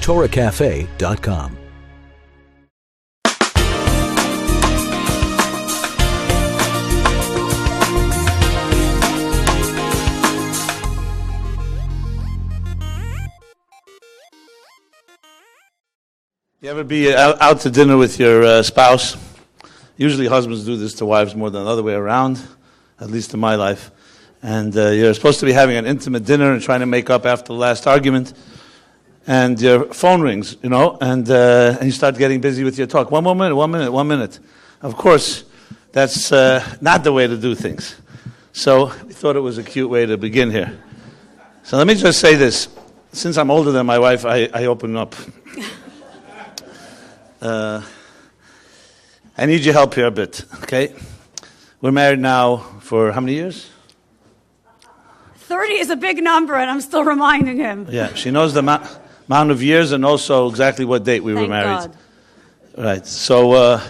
TorahCafe.com. You ever be out to dinner with your spouse? Usually husbands do this to wives more than the other way around, at least in my life. And you're supposed to be having an intimate dinner and trying to make up after the last argument. And your phone rings, and you start getting busy with your talk. One minute. Of course, that's not the way to do things. So we thought it was a cute way to begin here. So let me just say this. Since I'm older than my wife, I open up. I need your help here a bit, okay? We're married now for how many years? 30 is a big number, and I'm still reminding him. Yeah, she knows the amount of years and also exactly what date we were married. God. Right, so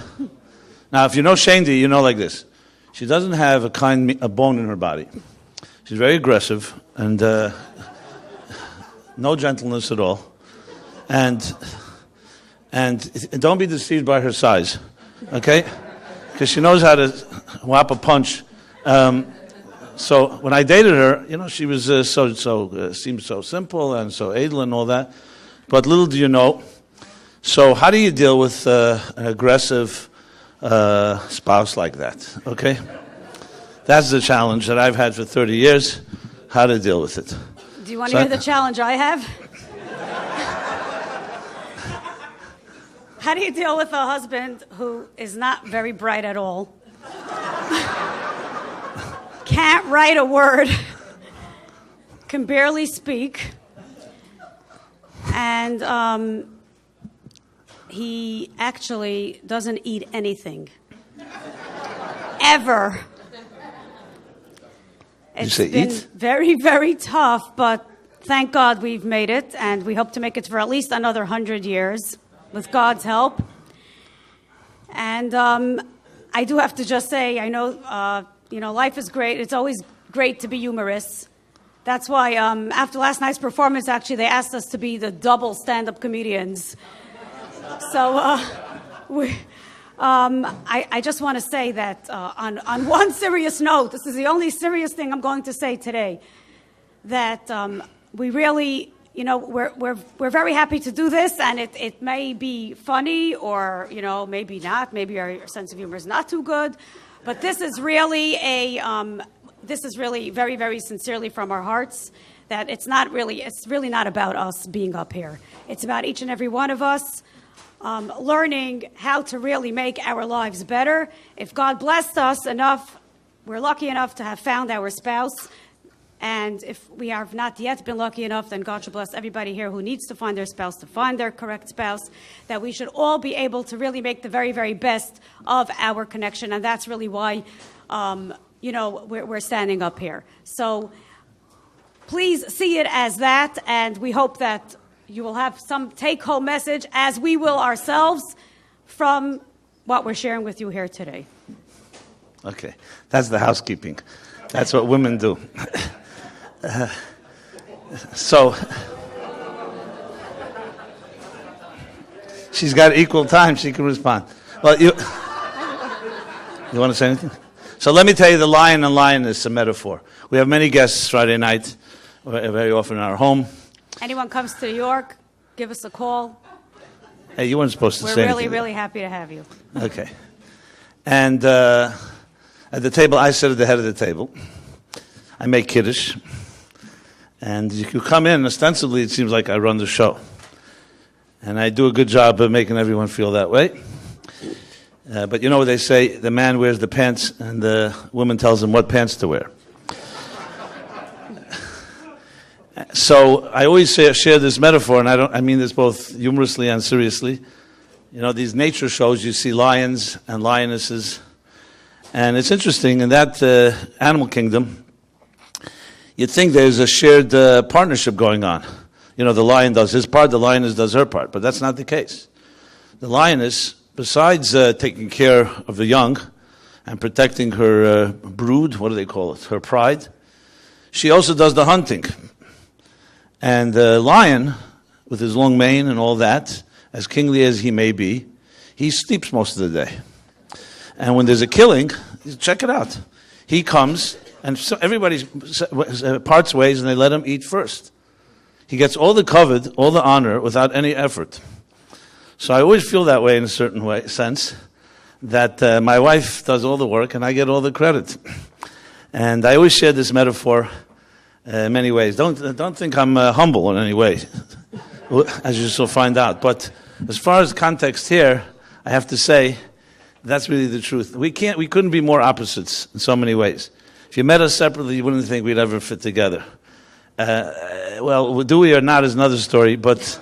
now if you know Shaindy, you know like this. She doesn't have a bone in her body. She's very aggressive and no gentleness at all. And don't be deceived by her size, okay? Because she knows how to whop a punch. So when I dated her, she was seemed so simple and so edel and all that. But little do you know. So how do you deal with an aggressive spouse like that? Okay, that's the challenge that I've had for 30 years. How to deal with it? Do you want to hear the challenge I have? How do you deal with a husband who is not very bright at all? Can't write a word, can barely speak, and he actually doesn't eat anything. Ever. It's been very, very tough, but thank God we've made it, and we hope to make it for at least another 100 years. With God's help. And I do have to just say, I know, life is great. It's always great to be humorous. That's why after last night's performance, actually, they asked us to be the double stand-up comedians. So I just want to say that on one serious note, this is the only serious thing I'm going to say today, that we really... we're very happy to do this, and it may be funny or, maybe not. Maybe our sense of humor is not too good. But this is really very, very sincerely from our hearts, that it's really not about us being up here. It's about each and every one of us learning how to really make our lives better. If God blessed us enough, we're lucky enough to have found our spouse. And if we have not yet been lucky enough, then God should bless everybody here who needs to find their spouse, to find their correct spouse, that we should all be able to really make the very, very best of our connection. And that's really why, we're standing up here. So please see it as that, and we hope that you will have some take-home message, as we will ourselves, from what we're sharing with you here today. Okay, that's the housekeeping. That's what women do. So she's got equal time. She can respond. Well, you want to say anything? So let me tell you, the lion and lioness, a metaphor. We have many guests Friday night, very often in our home. Anyone comes to New York, give us a call. Hey, you weren't supposed to say anything. We're really, really happy to have you. Okay. And at the table, I sit at the head of the table. I make Kiddush. And you come in, ostensibly, it seems like I run the show. And I do a good job of making everyone feel that way. But you know what they say, the man wears the pants and the woman tells him what pants to wear. So I always share this metaphor, and I mean this both humorously and seriously. These nature shows, you see lions and lionesses. And it's interesting, in that animal kingdom, you'd think there's a shared partnership going on. The lion does his part, the lioness does her part, but that's not the case. The lioness, besides taking care of the young and protecting her brood, what do they call it, her pride, she also does the hunting. And the lion with his long mane and all that, as kingly as he may be, he sleeps most of the day. And when there's a killing, check it out. He comes, and so everybody parts ways, and they let him eat first. He gets all the kavod, all the honor, without any effort. So I always feel that way in a certain sense, that my wife does all the work, and I get all the credit. And I always share this metaphor in many ways. Don't think I'm humble in any way, as you shall find out. But as far as context here, I have to say, that's really the truth. We couldn't be more opposites in so many ways. If you met us separately, you wouldn't think we'd ever fit together. Well, do we or not is another story, but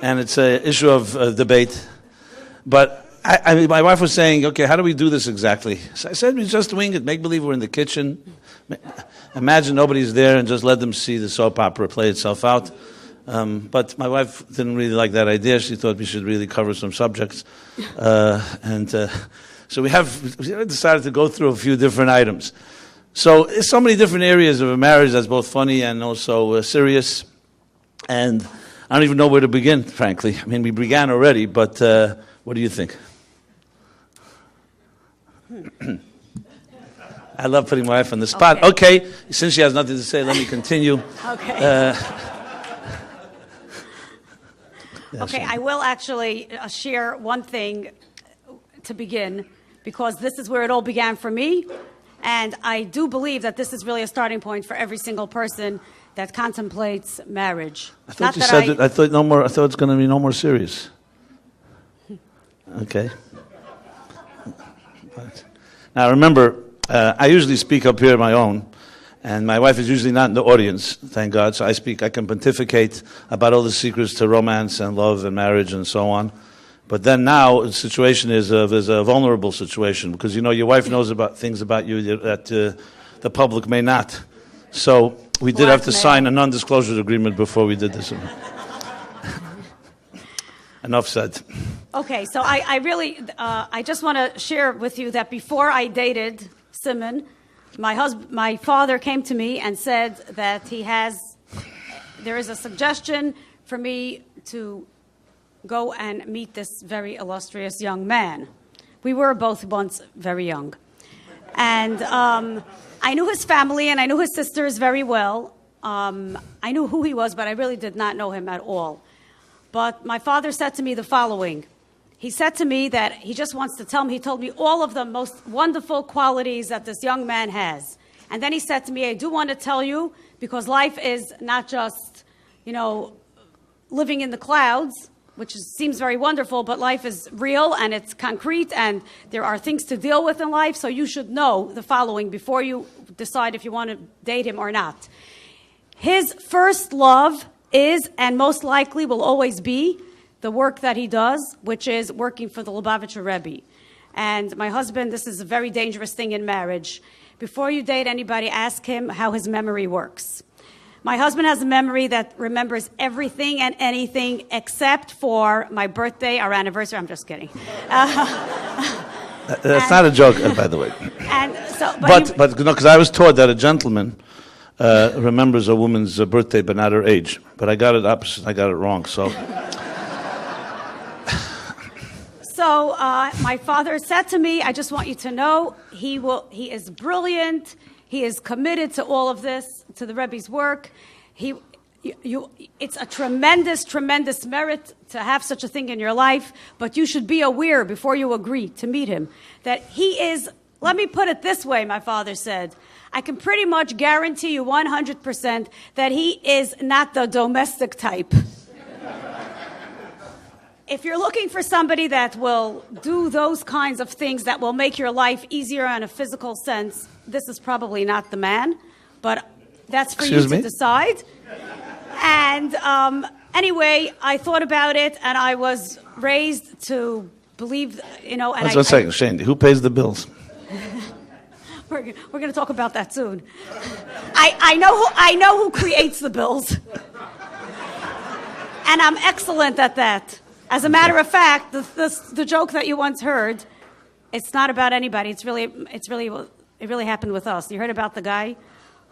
and it's an issue of debate. But my wife was saying, okay, how do we do this exactly? So I said, we just wing it. Make believe we're in the kitchen. Imagine nobody's there and just let them see the soap opera play itself out. But my wife didn't really like that idea. She thought we should really cover some subjects. So we decided to go through a few different items. So there's so many different areas of a marriage that's both funny and also serious. And I don't even know where to begin, frankly. I mean, we began already, but what do you think? I love putting my wife on the spot. Okay, since she has nothing to say, let me continue. Okay. Okay, I will actually share one thing to begin, because this is where it all began for me. And I do believe that this is really a starting point for every single person that contemplates marriage. I thought you said that. I thought no more. I thought it's going to be no more serious. Okay. Now remember, I usually speak up here on my own, and my wife is usually not in the audience. Thank God. So I can pontificate about all the secrets to romance and love and marriage and so on. But then now the situation is a vulnerable situation, because your wife knows about things about you that the public may not. So we did have to sign a non-disclosure agreement before we did this. Enough said. Okay, so I really I just want to share with you that before I dated Simon, my father came to me and said that there is a suggestion for me to go and meet this very illustrious young man. We were both once very young. And I knew his family and I knew his sisters very well. I knew who he was, but I really did not know him at all. But my father said to me the following. He said to me that he just wants to tell me, he told me all of the most wonderful qualities that this young man has. And then he said to me, I do want to tell you, because life is not just, living in the clouds, which seems very wonderful, but life is real and it's concrete and there are things to deal with in life. So you should know the following before you decide if you want to date him or not. His first love is, and most likely will always be, the work that he does, which is working for the Lubavitcher Rebbe. And my husband, this is a very dangerous thing in marriage. Before you date anybody, ask him how his memory works. My husband has a memory that remembers everything and anything except for my birthday, our anniversary. I'm just kidding. That's not a joke, by the way. And so, because I was taught that a gentleman remembers a woman's birthday, but not her age. But I got it opposite. I got it wrong. So my father said to me, I just want you to know, he is brilliant. He is committed to all of this, to the Rebbe's work. It's a tremendous, tremendous merit to have such a thing in your life, but you should be aware before you agree to meet him that he is, let me put it this way, my father said, I can pretty much guarantee you 100% that he is not the domestic type. If you're looking for somebody that will do those kinds of things that will make your life easier in a physical sense, this is probably not the man, but that's for you to decide. And anyway, I thought about it, and I was raised to believe, And one second, Shaindy, who pays the bills? We're going to talk about that soon. I know who creates the bills, and I'm excellent at that. As a matter of fact, the joke that you once heard, it's not about anybody. It really happened with us. You heard about the guy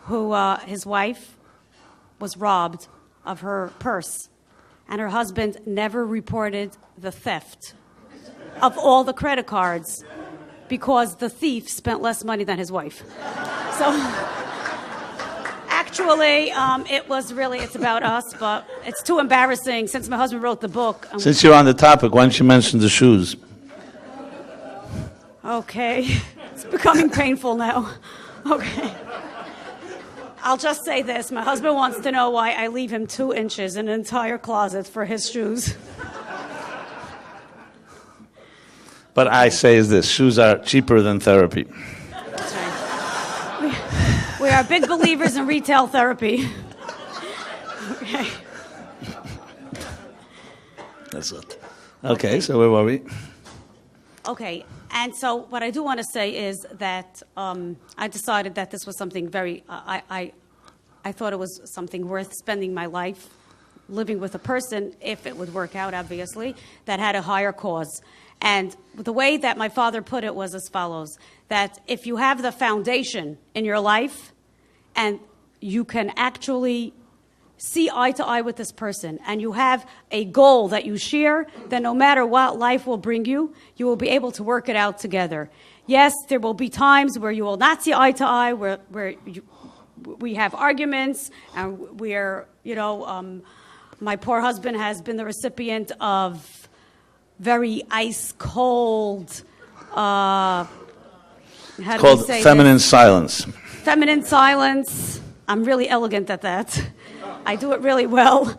who his wife was robbed of her purse, and her husband never reported the theft of all the credit cards because the thief spent less money than his wife. So actually, it's about us, but it's too embarrassing since my husband wrote the book. Since you're on the topic, why don't you mention the shoes? Okay. It's becoming painful now. Okay. I'll just say this. My husband wants to know why I leave him 2 inches in an entire closet for his shoes. But I say is this, shoes are cheaper than therapy. That's right. We are big believers in retail therapy. Okay. That's it. Okay, so where were we? Okay, and so what I do want to say is that I decided that this was something very, I thought it was something worth spending my life living with a person, if it would work out, obviously, that had a higher cause. And the way that my father put it was as follows, that if you have the foundation in your life and you can actually see eye to eye with this person and you have a goal that you share, then no matter what life will bring you, you will be able to work it out together. Yes, there will be times where you will not see eye to eye, where we have arguments, and where, my poor husband has been the recipient of very ice-cold, it's called feminine silence. Feminine silence. I'm really elegant at that. I do it really well.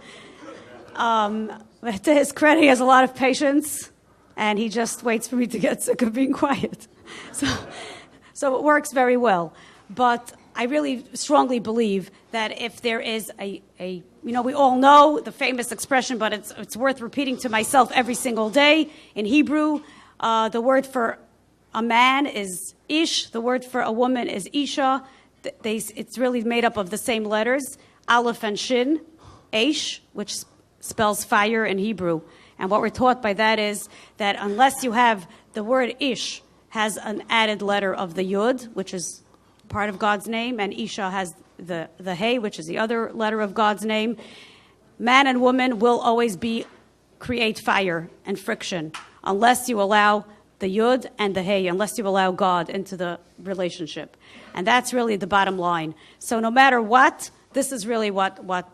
But to his credit, he has a lot of patience, and he just waits for me to get sick of being quiet. So it works very well. But I really strongly believe that if there is we all know the famous expression, but it's worth repeating to myself every single day. In Hebrew, the word for a man is ish. The word for a woman is isha. It's really made up of the same letters, aleph and shin, aish, which spells fire in Hebrew. And what we're taught by that is that unless you have the word ish has an added letter of the yud, which is part of God's name, and isha has the hey, which is the other letter of God's name, man and woman will always create fire and friction unless you allow the yud and the hey, unless you allow God into the relationship. And that's really the bottom line. So no matter what, this is really what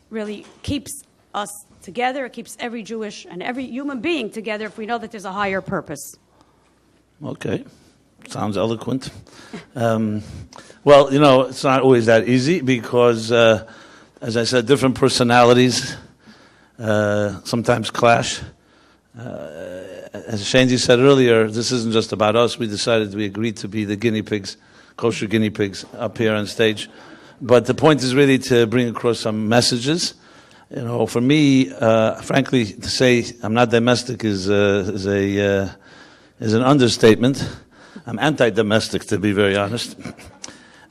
really keeps us together. It keeps every Jewish and every human being together if we know that there's a higher purpose. Okay. Sounds eloquent. Well, it's not always that easy because, as I said, different personalities sometimes clash. As Shaindy said earlier, this isn't just about us. We agreed to be the guinea pigs, kosher guinea pigs, up here on stage. But the point is really to bring across some messages. For me, frankly, to say I'm not domestic is an understatement. I'm anti-domestic, to be very honest.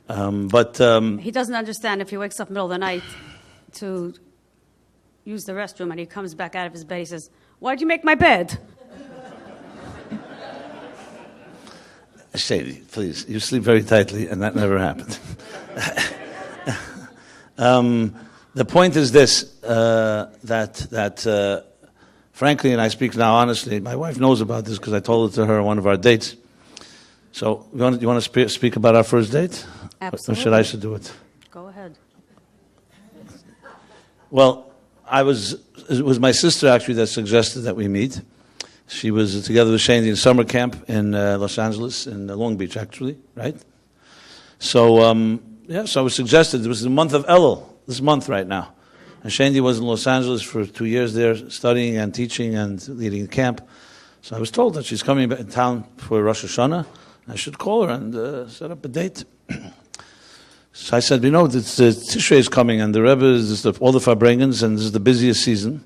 But he doesn't understand if he wakes up in the middle of the night to use the restroom and he comes back out of his bed. He says, "Why'd you make my bed?" Shaindy, please, you sleep very tightly, and that never happened. The point is this, that frankly, and I speak now honestly, my wife knows about this because I told it to her on one of our dates. So, you want to speak about our first date? Absolutely. Or should I do it? Go ahead. Well, it was my sister actually that suggested that we meet. She was together with Shaindy in summer camp in Los Angeles, in Long Beach actually, right? So, so I was suggested, it was the month of Elul, this month right now. And Shaindy was in Los Angeles for 2 years there, studying and teaching and leading camp. So I was told that she's coming in town for Rosh Hashanah. I should call her and set up a date. So I said, Tishrei is coming, and the Rebbe is all the Farbrengens, and this is the busiest season.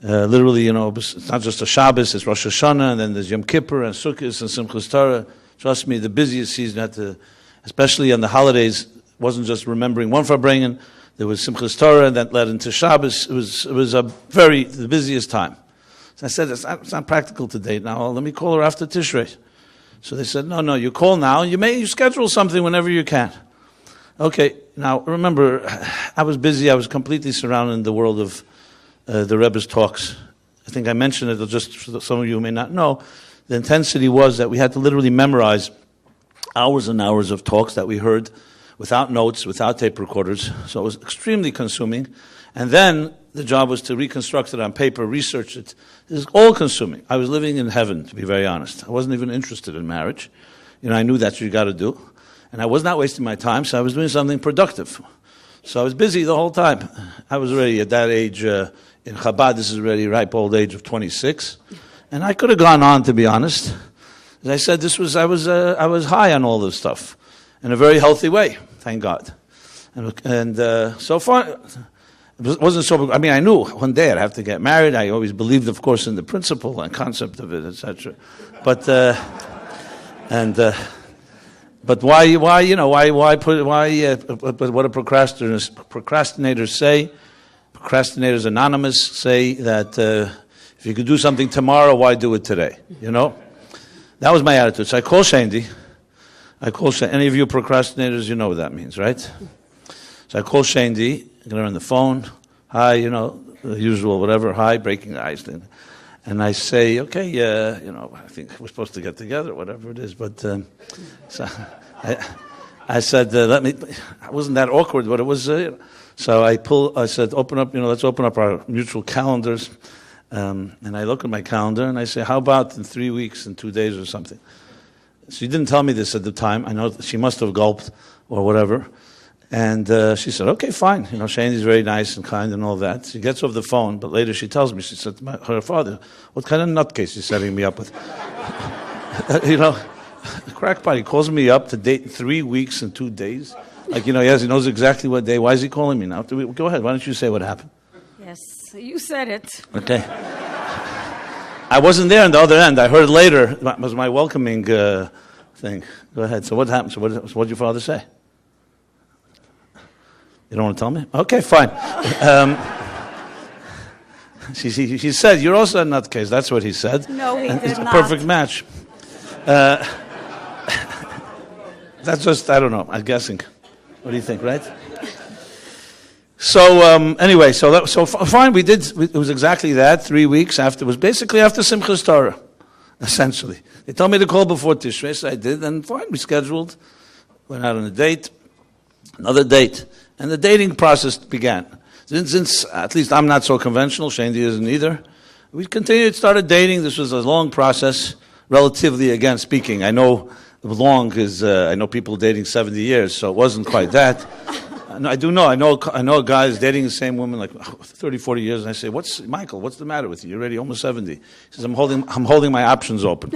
Literally, it's not just a Shabbos, it's Rosh Hashanah, and then there's Yom Kippur and Sukkot and Simchas Torah. Trust me, the busiest season, especially on the holidays, wasn't just remembering one Farbrengen. There was Simchas Torah, and that led into Shabbos. It was the busiest time. So I said, it's not practical to date now. Let me call her after Tishrei. So they said, no, you call now. You schedule something whenever you can. Okay, now remember, I was busy. I was completely surrounded in the world of the Rebbe's talks. I think I mentioned it, just for some of you who may not know. The intensity was that we had to literally memorize hours and hours of talks that we heard without notes, without tape recorders. So it was extremely consuming. And then the job was to reconstruct it on paper, research it. It was all consuming. I was living in heaven, to be very honest. I wasn't even interested in marriage. I knew that's what you got to do. And I was not wasting my time, so I was doing something productive. So I was busy the whole time. I was already at that age in Chabad. This is already ripe old age of 26. And I could have gone on, to be honest. As I said, I was high on all this stuff in a very healthy way, thank God. And so far, it wasn't so. I mean, I knew one day I'd have to get married. I always believed, of course, in the principle and concept of it, etc. But why? But what do procrastinators say? Procrastinators Anonymous say that if you could do something tomorrow, why do it today? That was my attitude. So I call Shaindy. Any of you procrastinators, you know what that means, right? So I call Shaindy, get her on the phone. Hi, the usual whatever. Hi, breaking the ice. And I say, okay, I think we're supposed to get together, whatever it is. But so I said, I wasn't that awkward, but it was. So I said, let's open up our mutual calendars. And I look at my calendar and I say, how about in 3 weeks and 2 days or something? She didn't tell me this at the time. I know she must have gulped or whatever. And she said, okay, fine. Shaindy's very nice and kind and all that. She gets off the phone, but later she tells me, she said to her father, what kind of nutcase is setting me up with? A crackpot. He calls me up to date in 3 weeks and 2 days. He knows exactly what day. Why is he calling me now? Go ahead. Why don't you say what happened? Yes, you said it. Okay. I wasn't there on the other end. I heard later. It was my welcoming thing. Go ahead. So what happened? So what did your father say? You don't want to tell me? Okay, fine. He said, you're also a nutcase. That's what he said. No, he did it's not. A perfect match. That's just, I don't know, I'm guessing. What do you think, right? So anyway, fine. We did. It was exactly that. 3 weeks after. It was basically after Simchas Torah, essentially. They told me to call before Tishrei, so I did. And fine, we scheduled. Went out on a date, another date, and the dating process began. Since at least I'm not so conventional, Shaindy isn't either. We started dating. This was a long process, relatively. Again, speaking, I know long is. I know people dating 70 years, so it wasn't quite that. I do know. I know a guy is dating the same woman like 30, 40 years, and I say, Michael, what's the matter with you? You're already almost 70. He says, I'm holding my options open,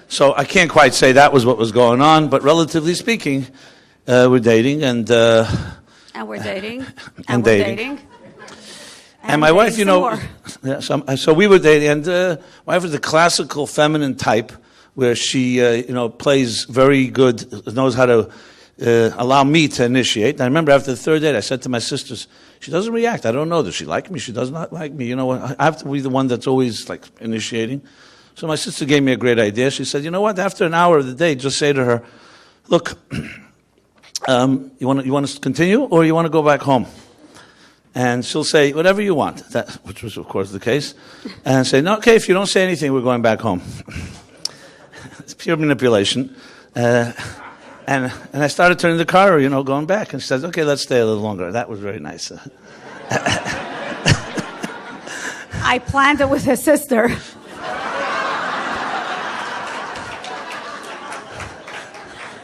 So I can't quite say that was what was going on, but relatively speaking, we're dating and we're dating and we're dating. And my wife, so we were dating, and my wife is the classical feminine type where she, plays very good, knows how to allow me to initiate. And I remember after the third date, I said to my sisters, she doesn't react. I don't know. Does she like me? She does not like me. I have to be the one that's always like initiating. So my sister gave me a great idea. She said, you know what? After an hour of the date, just say to her, look, you want to continue or you want to go back home? And she'll say, whatever you want, which was, of course, the case. And say, no, okay, if you don't say anything, we're going back home. It's pure manipulation. And I started turning the car, going back. And she says, okay, let's stay a little longer. That was very nice. I planned it with his sister.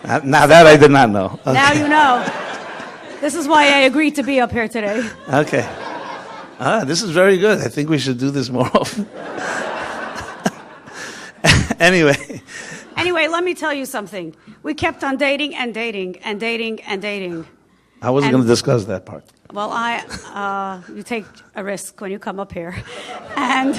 Now that I did not know. Okay. Now you know. This is why I agreed to be up here today. Okay. This is very good. I think we should do this more often. Anyway, let me tell you something. We kept on dating and dating and dating and dating. I wasn't going to discuss that part. Well, you take a risk when you come up here. And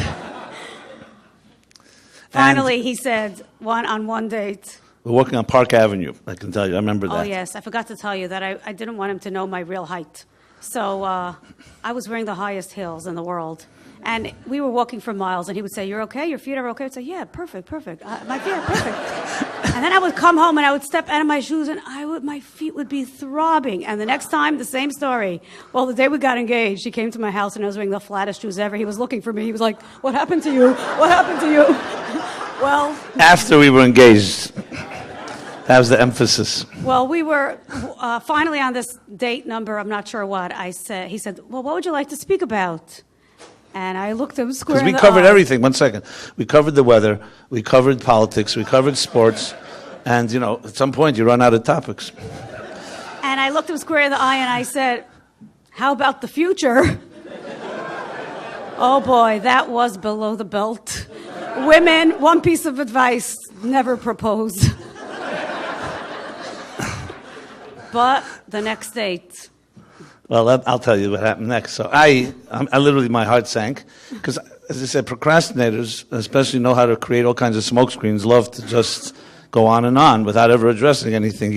finally, he said, on one date. We're walking on Park Avenue, I can tell you. I remember that. Oh, yes. I forgot to tell you that I didn't want him to know my real height. So I was wearing the highest heels in the world. And we were walking for miles, and he would say, you're okay? Your feet are okay? I'd say, yeah, perfect. My feet are perfect. And then I would come home and I would step out of my shoes and my feet would be throbbing. And the next time, the same story. Well, the day we got engaged, he came to my house and I was wearing the flattest shoes ever. He was looking for me. He was like, "What happened to you? What happened to you?" Well, after we were engaged. That was the emphasis. Well, we were finally on this date number, I'm not sure what. He said, "Well, what would you like to speak about?" And I looked him square in the eye. Because we covered everything. 1 second. We covered the weather. We covered politics. We covered sports. And, at some point you run out of topics. And I looked him square in the eye and I said, "How about the future?" Oh, boy, that was below the belt. Women, one piece of advice, never propose. But the next date. Well, I'll tell you what happened next. So I literally, my heart sank. Because, as I said, procrastinators, especially know how to create all kinds of smoke screens, love to just go on without ever addressing anything,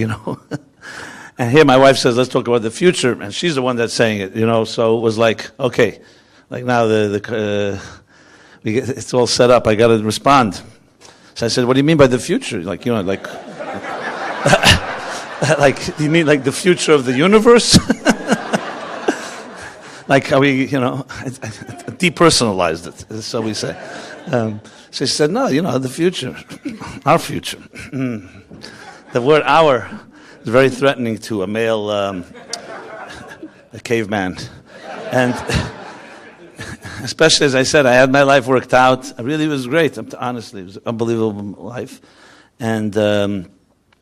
And here my wife says, "Let's talk about the future." And she's the one that's saying it, So it was like, okay, like now it's all set up. I got to respond. So I said, "What do you mean by the future?" Like, like, do you mean like the future of the universe? Like how we, depersonalized it, so we say. So she said, "No, the future, our future." The word "our" is very threatening to a male, a caveman. And especially, as I said, I had my life worked out. I really was great, honestly. It was an unbelievable life. And I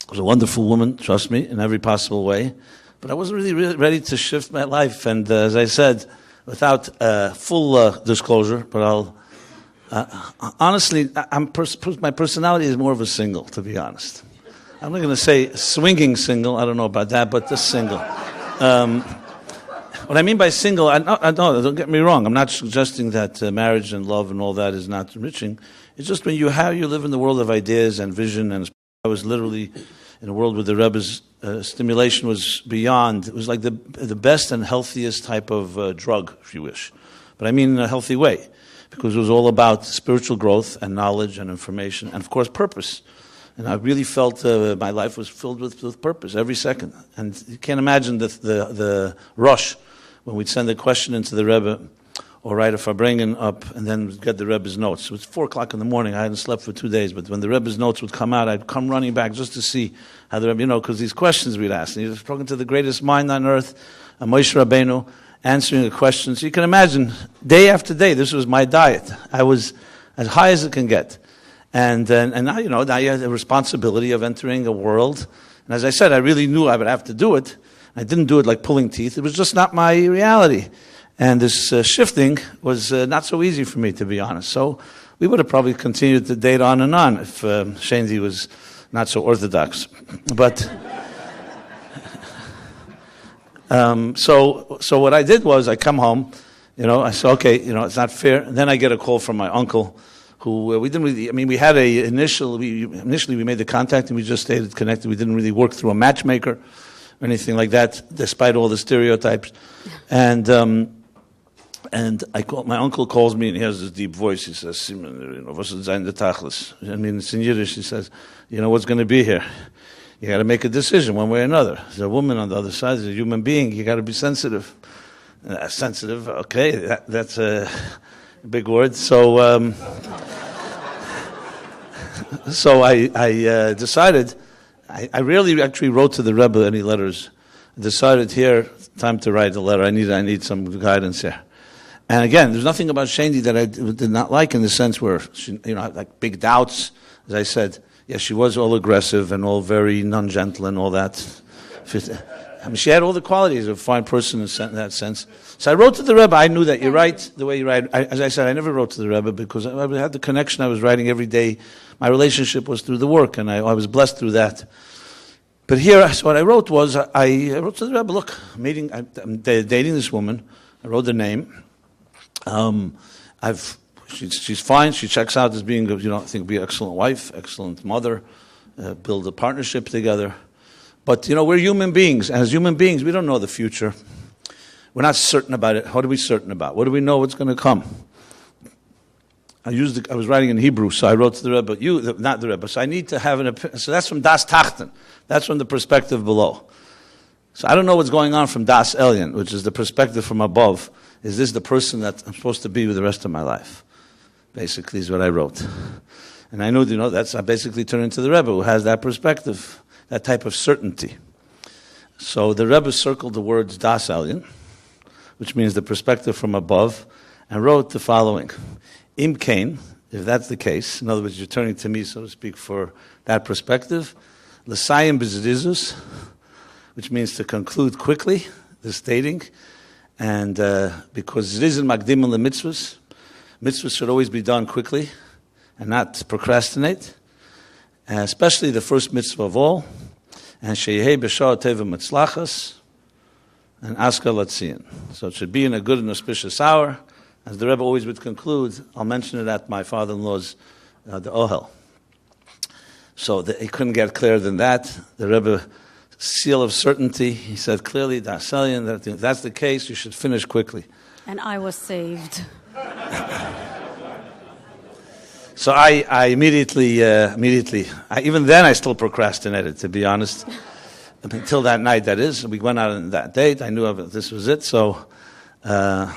was a wonderful woman, trust me, in every possible way. But I wasn't really ready to shift my life. And as I said, without full disclosure, but I'll honestly, my personality is more of a single, to be honest. I'm not going to say swinging single. I don't know about that, but just single. What I mean by single, don't get me wrong. I'm not suggesting that marriage and love and all that is not enriching. It's just when you live in the world of ideas and vision, and I was literally in a world where the Rebbe's stimulation was beyond. It was like the best and healthiest type of drug, if you wish. But I mean in a healthy way, because it was all about spiritual growth and knowledge and information and, of course, purpose. And I really felt my life was filled with purpose every second. And you can't imagine the rush when we'd send a question into the Rebbe or write a Farbrengen up and then get the Rebbe's notes. It was 4 o'clock in the morning. I hadn't slept for 2 days. But when the Rebbe's notes would come out, I'd come running back just to see how the Rebbe, because these questions we'd ask. And he was talking to the greatest mind on earth, Moshe Rabbeinu, answering the questions. So you can imagine, day after day, this was my diet. I was as high as it can get. And now, now you have the responsibility of entering a world. And as I said, I really knew I would have to do it. I didn't do it like pulling teeth. It was just not my reality. And this shifting was not so easy for me, to be honest. So we would have probably continued to date on and on if Shaindy was not so orthodox. But so what I did was I come home, I said, okay, it's not fair. And then I get a call from my uncle, who we didn't really. I mean, we had initially we made the contact and we just stayed connected. We didn't really work through a matchmaker or anything like that, despite all the stereotypes. And my uncle calls me and he has this deep voice. He says, "Simon, was ist sein Tachlis?" I mean, it's in Yiddish. He says, what's going to be here? You got to make a decision one way or another. There's a woman on the other side. There's a human being. You got to be sensitive. Sensitive, okay, that's a big word. So, I decided. I rarely actually wrote to the Rebbe any letters. I decided here, time to write a letter. I need some guidance here. And again, there's nothing about Shaindy that I did not like in the sense where she, like big doubts. As I said, yes, she was all aggressive and all very non-gentle and all that. I mean, she had all the qualities of a fine person in that sense. So I wrote to the Rebbe. I knew that you write the way you write. As I said, I never wrote to the Rebbe because I had the connection. I was writing every day. My relationship was through the work, and I was blessed through that. But here, so what I wrote was, I wrote to the Rebbe, look, I'm dating this woman. I wrote the name. She's fine. She checks out as being, I think, be an excellent wife, excellent mother, build a partnership together. But, we're human beings. And as human beings, we don't know the future. We're not certain about it. What are we certain about? What do we know what's going to come? I was writing in Hebrew, so I wrote to the Rebbe, not the Rebbe. So I need to have an opinion. So that's from Das Tachten. That's from the perspective below. So I don't know what's going on from Das Elyon, which is the perspective from above. Is this the person that I'm supposed to be with the rest of my life? Basically is what I wrote. And I know, I basically turned into the Rebbe who has that perspective, that type of certainty. So the Rebbe circled the words Das Elyon, which means the perspective from above, and wrote the following. Im Kain, if that's the case, in other words, you're turning to me, so to speak, for that perspective, L'sayim b'zrizus, which means to conclude quickly, the stating, and because zrizin magdimin lemitzvos, mitzvahs should always be done quickly and not procrastinate, especially the first mitzvah of all, and sheyehei b'sha'ah teva mitzlachas, and aska latzion. So it should be in a good and auspicious hour. As the Rebbe always would conclude, I'll mention it at my father-in-law's, the Ohel. So he couldn't get clearer than that. The Rebbe, seal of certainty, he said clearly, Das Elyon, that if that's the case, you should finish quickly. And I was saved. So I immediately, even then I still procrastinated, to be honest. Until that night, that is. We went out on that date. I knew this was it. So I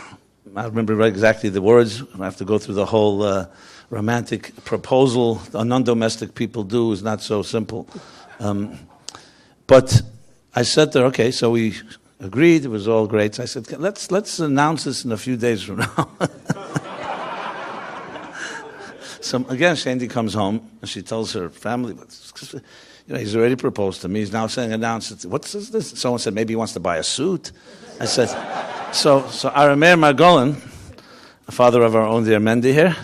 remember exactly the words. I have to go through the whole romantic proposal a non-domestic people do is not so simple. But I said to her, okay, so we agreed. It was all great. So I said, let's announce this in a few days from now. So again, Shaindy comes home and she tells her family, he's already proposed to me. He's now saying, announce it. What's this? Someone said, maybe he wants to buy a suit. I said, so Arameir Margolin, the father of our own dear Mendy here,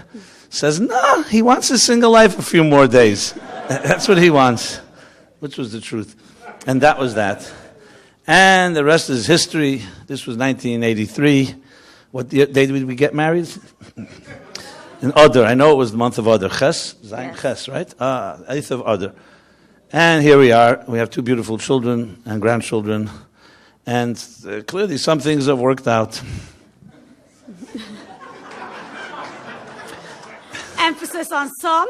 says, no, he wants a single life a few more days. That's what he wants, which was the truth. And that was that. And the rest is history. This was 1983. What day did we get married? In Adar. I know it was the month of Adar. Ches? Zayin Ches, right? 8th of Adar. And here we are. We have two beautiful children and grandchildren. And clearly some things have worked out. Emphasis on some.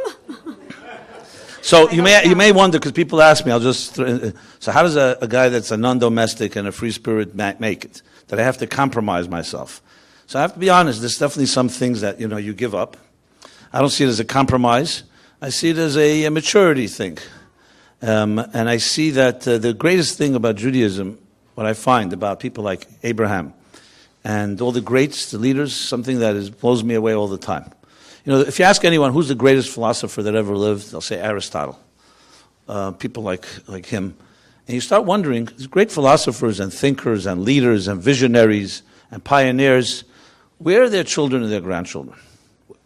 So you may wonder, because people ask me, so how does a guy that's a non-domestic and a free spirit make it? That I have to compromise myself? So I have to be honest, there's definitely some things that, you give up. I don't see it as a compromise. I see it as a maturity thing. And I see that the greatest thing about Judaism, what I find about people like Abraham and all the greats, the leaders, something that blows me away all the time. If you ask anyone who's the greatest philosopher that ever lived, they'll say Aristotle. People like him. And you start wondering, these great philosophers and thinkers and leaders and visionaries and pioneers, where are their children and their grandchildren?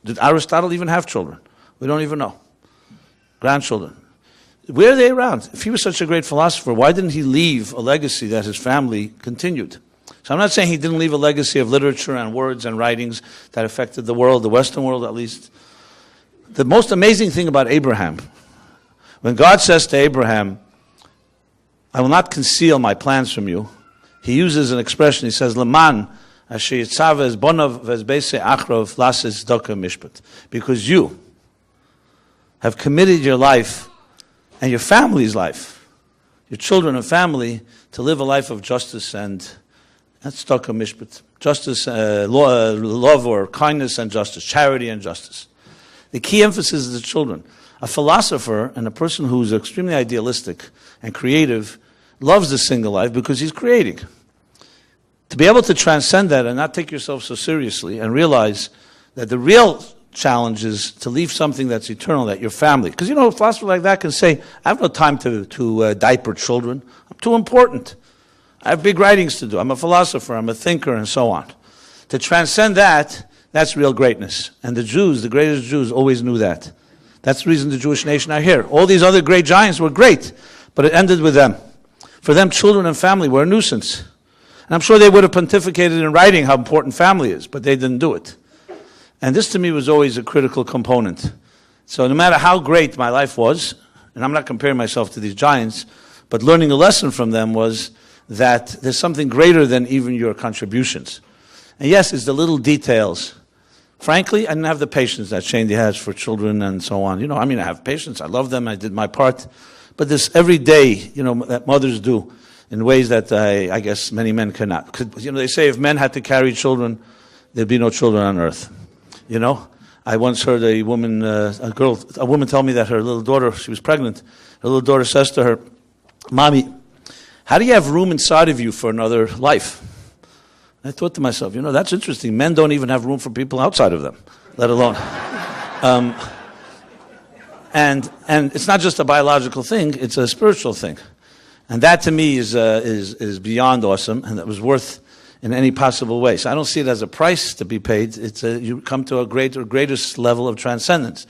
Did Aristotle even have children? We don't even know. Grandchildren. Where are they around? If he was such a great philosopher, why didn't he leave a legacy that his family continued? So I'm not saying he didn't leave a legacy of literature and words and writings that affected the world, the Western world at least. The most amazing thing about Abraham, when God says to Abraham, I will not conceal my plans from you, he uses an expression, he says, Leman, because you have committed your life and your family's life, your children and family, to live a life of justice and that's Daka Mishpat. Justice, love or kindness and justice, charity and justice. The key emphasis is the children. A philosopher and a person who's extremely idealistic and creative loves the single life because he's creating. To be able to transcend that and not take yourself so seriously and realize that the real challenge is to leave something that's eternal, that your family. Because, a philosopher like that can say, I have no time to diaper children. I'm too important. I have big writings to do. I'm a philosopher. I'm a thinker, and so on. To transcend that, that's real greatness. And the Jews, the greatest Jews, always knew that. That's the reason the Jewish nation are here. All these other great giants were great, but it ended with them. For them, children and family were a nuisance. And I'm sure they would have pontificated in writing how important family is, but they didn't do it. And this to me was always a critical component. So no matter how great my life was, and I'm not comparing myself to these giants, but learning a lesson from them was that there's something greater than even your contributions. And yes, it's the little details, Frankly, I didn't have the patience that Shaindy has for children and so on. I have patience. I love them. I did my part. But this every day, that mothers do in ways that I guess many men cannot. They say if men had to carry children, there'd be no children on earth. I once heard a woman tell me that her little daughter, she was pregnant, her little daughter says to her, "Mommy, how do you have room inside of you for another life?" I thought to myself, that's interesting. Men don't even have room for people outside of them, let alone. And it's not just a biological thing; it's a spiritual thing, and that to me is beyond awesome, and that was worth in any possible way. So I don't see it as a price to be paid. You come to a greatest level of transcendence,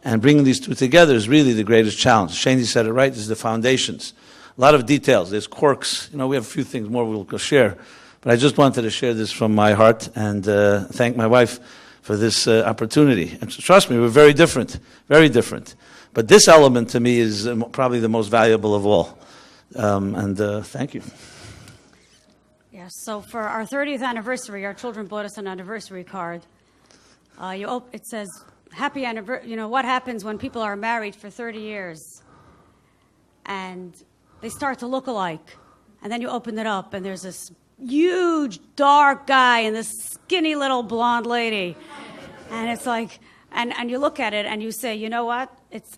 and bringing these two together is really the greatest challenge. Shaindy said it right. This is the foundations. A lot of details. There's quirks. We have a few things more we'll share. But I just wanted to share this from my heart and thank my wife for this opportunity. And trust me, we're very different. Very different. But this element to me is probably the most valuable of all. Thank you. Yes, so for our 30th anniversary, our children bought us an anniversary card. It says, happy anniversary, what happens when people are married for 30 years and they start to look alike. And then you open it up and there's this huge, dark guy and this skinny little blonde lady. And it's like, and you look at it and you say, you know what? It's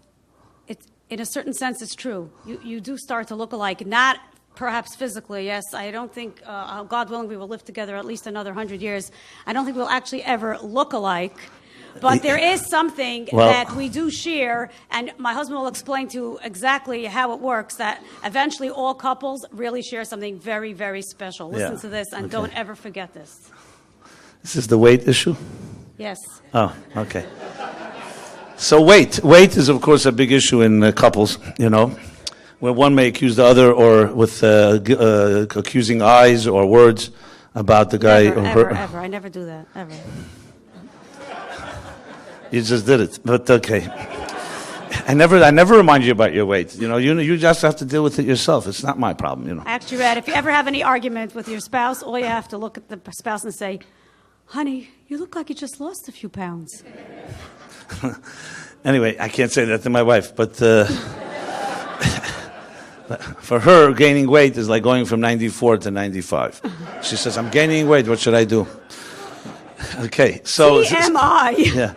in a certain sense, it's true. You do start to look alike, not perhaps physically, yes. I don't think, God willing, we will live together at least another 100 years. I don't think we'll actually ever look alike. But there is something that we do share, and my husband will explain to you exactly how it works, that eventually all couples really share something very, very special. Listen to this, and don't ever forget this. This is the weight issue? Yes. Oh, okay. So weight is, of course, a big issue in couples, where one may accuse the other or with accusing eyes or words about the guy or her. Ever. I never do that, ever. You just did it, but okay. I never remind you about your weight. You just have to deal with it yourself. It's not my problem. Actually, Red, if you ever have any argument with your spouse, all you have to look at the spouse and say, "Honey, you look like you just lost a few pounds." Anyway, I can't say that to my wife, but for her, gaining weight is like going from 94 to 95. She says, "I'm gaining weight. What should I do?" Okay, so TMI. Yeah.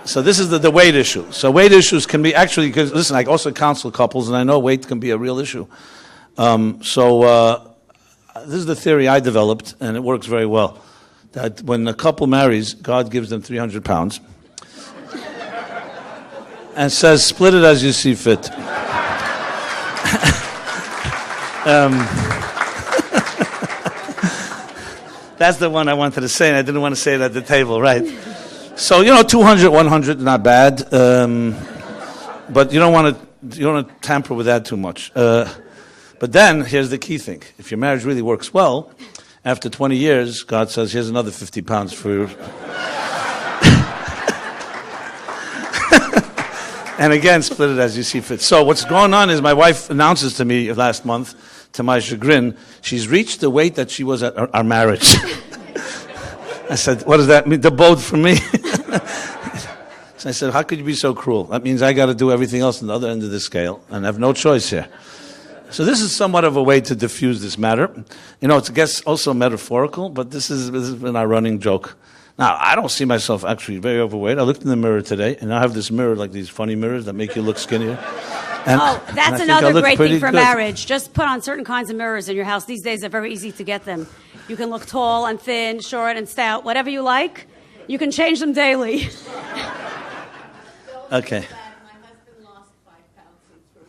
So this is the weight issue. So weight issues can be actually, because listen, I also counsel couples, and I know weight can be a real issue. This is the theory I developed, and it works very well. That when a couple marries, God gives them 300 pounds and says, split it as you see fit. That's the one I wanted to say, and I didn't want to say it at the table, right? So, 200, 100, not bad. But you don't want to tamper with that too much. But then, here's the key thing. If your marriage really works well, after 20 years, God says, here's another 50 pounds for you. And again, split it as you see fit. So what's going on is my wife announces to me last month, to my chagrin, she's reached the weight that she was at our marriage. I said, what does that mean? The boat for me? So I said, how could you be so cruel? That means I got to do everything else on the other end of the scale, and I have no choice here. So this is somewhat of a way to diffuse this matter. It's, I guess, also metaphorical, but this has been our running joke. Now, I don't see myself actually very overweight. I looked in the mirror today, and I have this mirror, like these funny mirrors that make you look skinnier. That's another great thing for marriage. Just put on certain kinds of mirrors in your house. These days, they're very easy to get them. You can look tall and thin, short and stout, whatever you like. You can change them daily. Okay. My husband lost 5 pounds since we're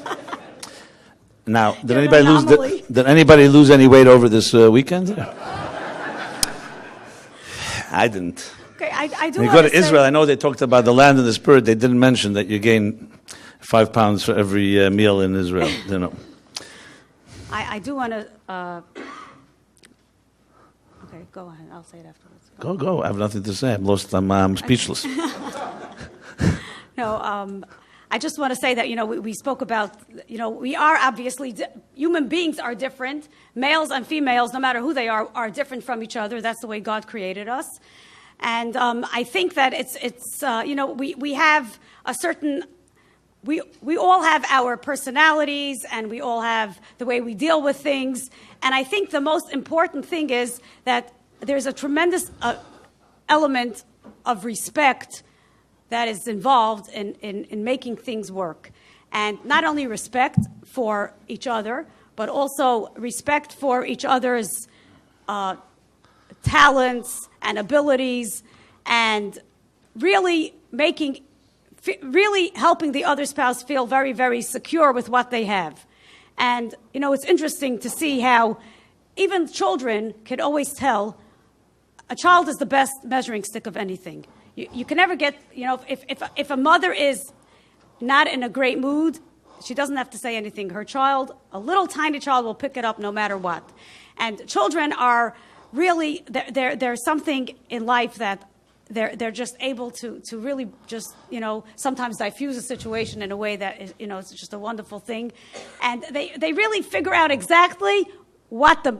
married. Now, did anybody lose any weight over this weekend? I didn't. Okay, I do. When you go to Israel, I know they talked about the land and the spirit. They didn't mention that you gain 5 pounds for every meal in Israel. I do want to. Okay, go ahead. I'll say it afterwards. Go. I have nothing to say. I'm speechless. No, I just want to say that, we spoke about, we are obviously, human beings are different. Males and females, no matter who they are different from each other. That's the way God created us. And I think that it's we have a certain, we all have our personalities, and we all have the way we deal with things. And I think the most important thing is that there's a tremendous element of respect that is involved in making things work. And not only respect for each other, but also respect for each other's talents and abilities, and really helping the other spouse feel very, very secure with what they have. And, it's interesting to see how even children can always tell. A child is the best measuring stick of anything. You can never get, if a mother is not in a great mood, she doesn't have to say anything. Her child, a little tiny child, will pick it up no matter what. And children are really, there's something in life that they're just able to really just, sometimes diffuse a situation in a way that is, it's just a wonderful thing. And they really figure out exactly what the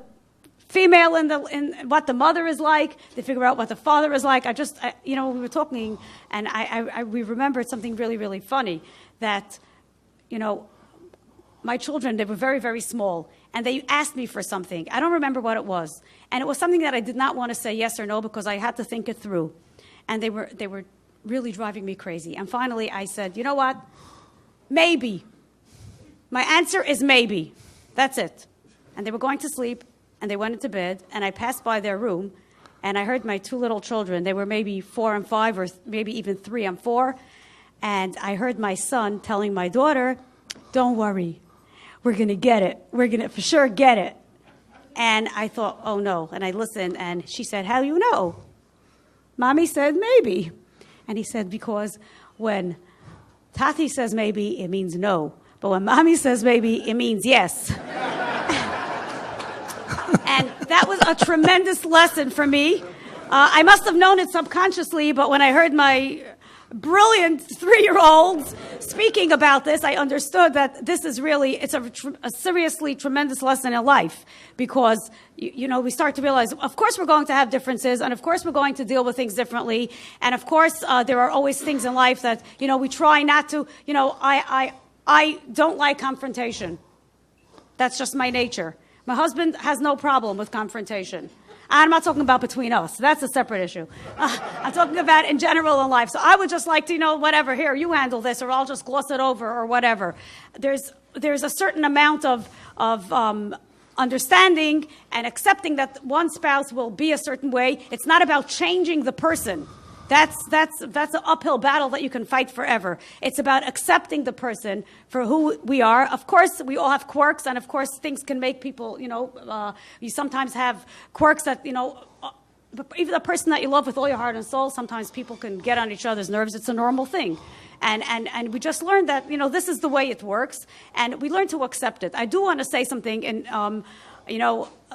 female in what the mother is like. They figure out what the father is like. We were talking, and we remembered something really, really funny, that, my children, they were very, very small, and they asked me for something. I don't remember what it was. And it was something that I did not want to say yes or no, because I had to think it through. And they were really driving me crazy. And finally I said, you know what? Maybe. My answer is maybe. That's it. And they were going to sleep, and they went into bed, and I passed by their room, and I heard my two little children. They were maybe 4 and 5, or maybe even 3 and 4. And I heard my son telling my daughter, don't worry, we're going to get it. We're going to for sure get it. And I thought, oh no. And I listened, and she said, how do you know? Mommy said maybe. And he said, because when Tati says maybe, it means no. But when Mommy says maybe, it means yes. And that was a tremendous lesson for me. I must have known it subconsciously, but when I heard my brilliant 3-year-olds speaking about this, I understood that this is really, it's a seriously tremendous lesson in life, because, we start to realize, of course we're going to have differences, and of course we're going to deal with things differently, and of course there are always things in life that, we try not to, I don't like confrontation. That's just my nature. My husband has no problem with confrontation. I'm not talking about between us. That's a separate issue. I'm talking about in general in life. So I would just like to, whatever, here, you handle this, or I'll just gloss it over, or whatever. There's a certain amount of understanding and accepting that one spouse will be a certain way. It's not about changing the person. That's an uphill battle that you can fight forever. It's about accepting the person for who we are. Of course, we all have quirks, and of course, things can make people, you sometimes have quirks that, even the person that you love with all your heart and soul, sometimes people can get on each other's nerves. It's a normal thing. And we just learned that, this is the way it works, and we learn to accept it. I do want to say something, and,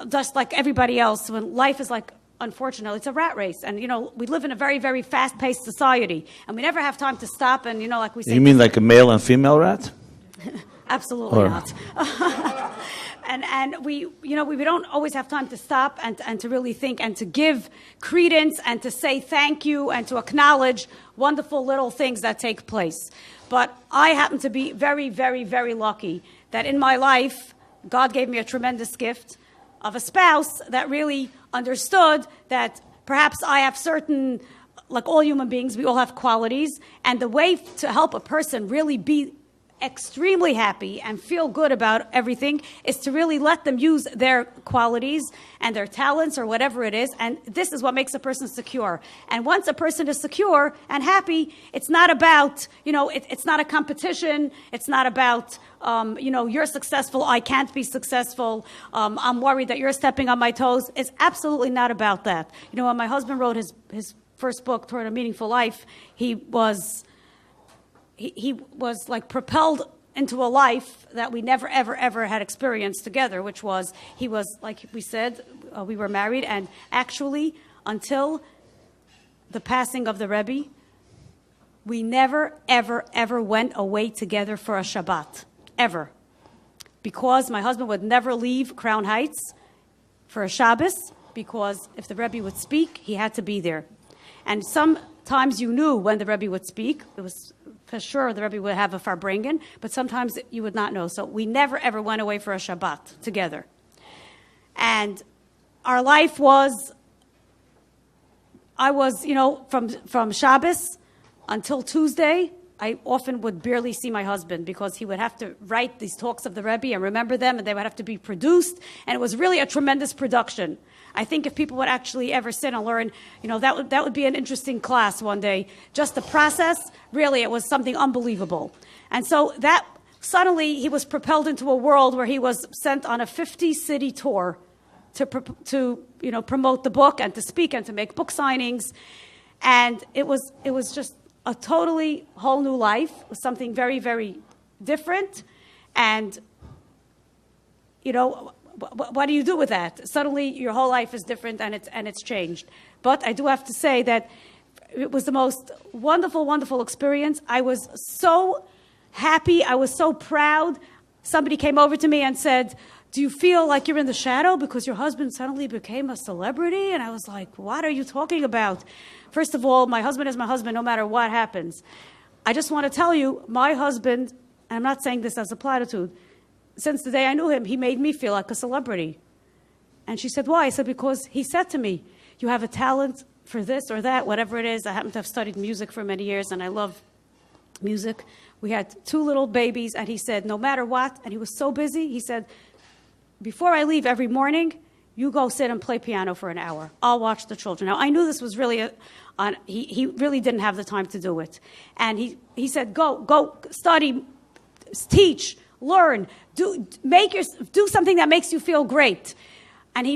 just like everybody else, when life is like, unfortunately, it's a rat race. And, we live in a very, very fast-paced society. And we never have time to stop and, like we say... You mean like a male and female rat? Absolutely not. And we don't always have time to stop and to really think and to give credence and to say thank you and to acknowledge wonderful little things that take place. But I happen to be very, very, very lucky that in my life, God gave me a tremendous gift of a spouse that really understood that perhaps I have certain, like all human beings, we all have qualities, and the way to help a person really be extremely happy and feel good about everything is to really let them use their qualities and their talents or whatever it is, and this is what makes a person secure. And once a person is secure and happy, it's not about, it's not a competition, it's not about, you're successful, I can't be successful, I'm worried that you're stepping on my toes. It's absolutely not about that. When my husband wrote his first book, Toward a Meaningful Life, he was like propelled into a life that we never, ever, ever had experienced together, which was, he was, like we said, we were married, and actually, until the passing of the Rebbe, we never, ever, ever went away together for a Shabbat, ever. Because my husband would never leave Crown Heights for a Shabbos, because if the Rebbe would speak, he had to be there. And sometimes you knew when the Rebbe would speak. It was for sure the Rebbe would have a farbrengen, but sometimes you would not know. So we never, ever went away for a Shabbat together. And our life was, I was, from Shabbos until Tuesday, I often would barely see my husband because he would have to write these talks of the Rebbe and remember them, and they would have to be produced. And it was really a tremendous production. I think if people would actually ever sit and learn, that would be an interesting class one day. Just the process, really, it was something unbelievable. And so that suddenly he was propelled into a world where he was sent on a 50-city tour to promote the book and to speak and to make book signings. And it was just a totally whole new life. It was something very, very different. And, what do you do with that? Suddenly your whole life is different and it's changed. But I do have to say that it was the most wonderful, wonderful experience. I was so happy. I was so proud. Somebody came over to me and said, "Do you feel like you're in the shadow because your husband suddenly became a celebrity?" And I was like, "What are you talking about?" First of all, my husband is my husband no matter what happens. I just want to tell you, my husband, and I'm not saying this as a platitude, since the day I knew him, he made me feel like a celebrity. And she said, "Why?" I said, "Because he said to me, you have a talent for this or that, whatever it is." I happen to have studied music for many years, and I love music. We had 2 little babies, and he said, no matter what, and he was so busy, he said, "Before I leave every morning, you go sit and play piano for an hour. I'll watch the children." Now, I knew this was really he really didn't have the time to do it. And he said, go study, teach, learn, do something that makes you feel great. And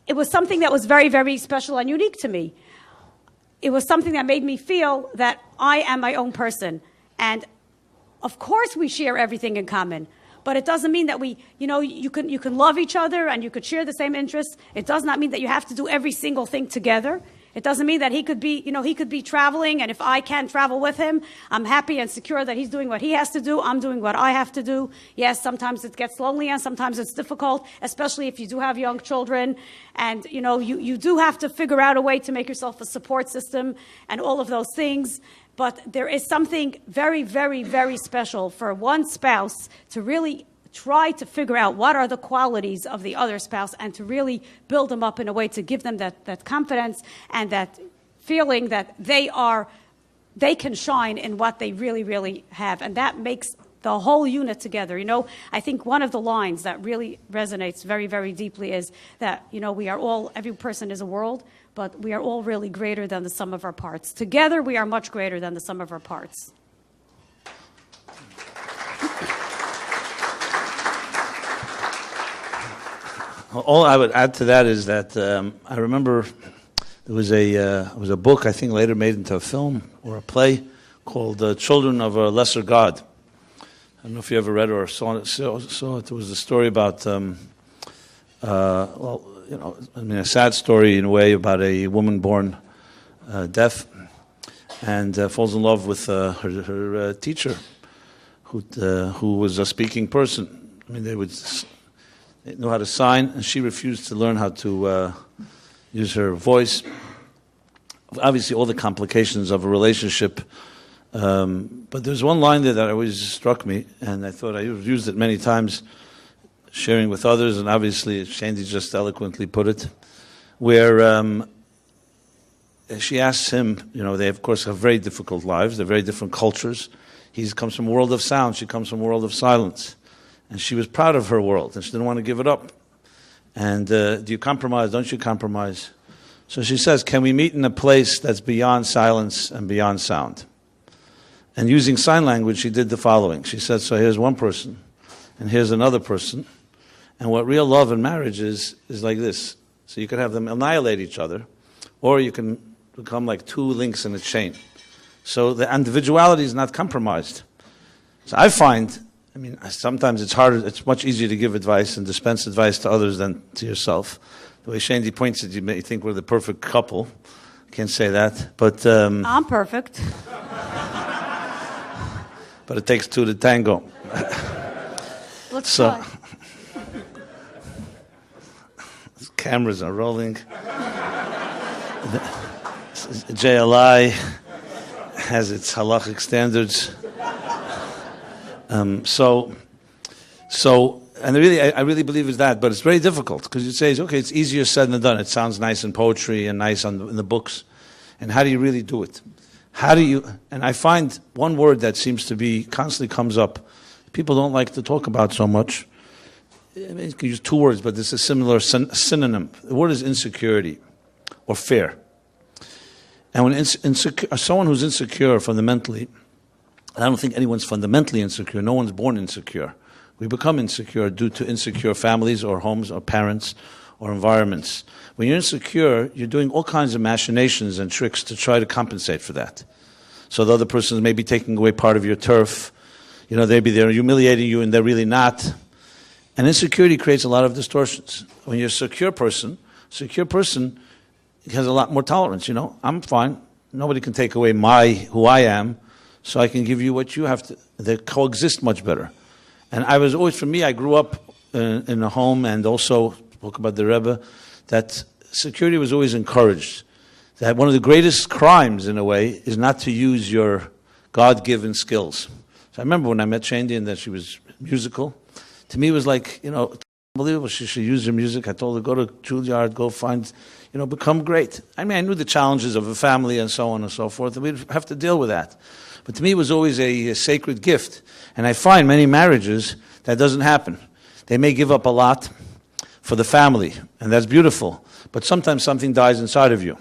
it was something that was very, very special and unique to me. It was something that made me feel that I am my own person. And of course we share everything in common. But it doesn't mean that you can love each other and you could share the same interests. It does not mean that you have to do every single thing together. It doesn't mean that he could be traveling, and if I can't travel with him, I'm happy and secure that he's doing what he has to do. I'm doing what I have to do. Yes, sometimes it gets lonely and sometimes it's difficult, especially if you do have young children. And, you do have to figure out a way to make yourself a support system and all of those things. But there is something very, very, very special for one spouse to really try to figure out what are the qualities of the other spouse and to really build them up in a way to give them that confidence and that feeling that they can shine in what they really, really have. And that makes the whole unit together. I think one of the lines that really resonates very, very deeply is that, we are all, every person is a world, but we are all really greater than the sum of our parts. Together, we are much greater than the sum of our parts. All I would add to that is that I remember there was a book, I think later made into a film or a play called Children of a Lesser God. I don't know if you ever read or saw it. It was a story about, a sad story in a way about a woman born deaf and falls in love with her teacher, who was a speaking person. I mean, they know how to sign, and she refused to learn how to use her voice. Obviously, all the complications of a relationship. But there's one line there that always struck me, and I thought I used it many times, sharing with others, and obviously Shaindy just eloquently put it, where she asks him, they of course have very difficult lives, they're very different cultures. He comes from a world of sound, she comes from a world of silence. And she was proud of her world, and she didn't want to give it up. And do you compromise? Don't you compromise? So she says, can we meet in a place that's beyond silence and beyond sound? And using sign language, she did the following. She said, so here's one person, and here's another person. And what real love and marriage is like this. So you could have them annihilate each other, or you can become like 2 links in a chain. So the individuality is not compromised. So I find, sometimes it's harder, it's much easier to give advice and dispense advice to others than to yourself. The way Shaindy points it, you may think we're the perfect couple. Can't say that, but... I'm perfect. But it takes 2 to tango. Let's try. Cameras are rolling. JLI has its halachic standards. And I really believe it's that, but it's very difficult because you say, okay, it's easier said than done. It sounds nice in poetry and nice in the books. And how do you really do it? And I find one word that seems to be, constantly comes up, people don't like to talk about so much. I mean, you can use two words, but it's a similar synonym. The word is insecurity or fear. And when someone who's insecure fundamentally, and I don't think anyone's fundamentally insecure, no one's born insecure. We become insecure due to insecure families or homes or parents or environments. When you're insecure, you're doing all kinds of machinations and tricks to try to compensate for that. So the other person is maybe taking away part of your turf. Maybe they're humiliating you and they're really not. And insecurity creates a lot of distortions. When you're a secure person has a lot more tolerance. I'm fine. Nobody can take away who I am, so I can give you what you have to. They coexist much better. And I grew up in a home and also spoke about the Rebbe, that security was always encouraged. That one of the greatest crimes, in a way, is not to use your God-given skills. So I remember when I met Shaindy and that she was musical. To me, it was like, unbelievable. She should use her music. I told her, go to Juilliard, go find, become great. I mean, I knew the challenges of a family and so on and so forth, and we'd have to deal with that. But to me, it was always a sacred gift. And I find many marriages that doesn't happen. They may give up a lot for the family, and that's beautiful. But sometimes something dies inside of you.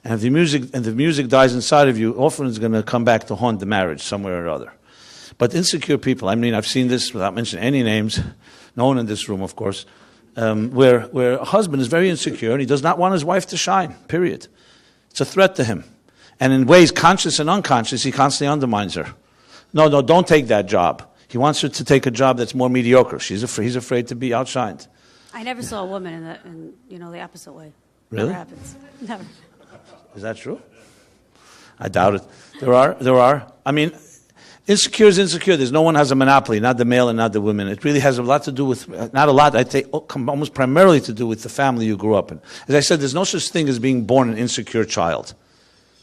And if the music dies inside of you, often it's going to come back to haunt the marriage somewhere or other. But insecure people, I mean, I've seen this without mentioning any names, no one in this room, of course, where a husband is very insecure and he does not want his wife to shine, period. It's a threat to him. And in ways conscious and unconscious, he constantly undermines her. No, don't take that job. He wants her to take a job that's more mediocre. He's afraid to be outshined. I never saw a woman in the opposite way. Really? Never happens. Never. Is that true? I doubt it. There are. I mean, insecure is insecure. There's no one has a monopoly, not the male and not the women. It really has a lot to do with, not a lot, I'd say almost primarily to do with the family you grew up in. As I said, there's no such thing as being born an insecure child.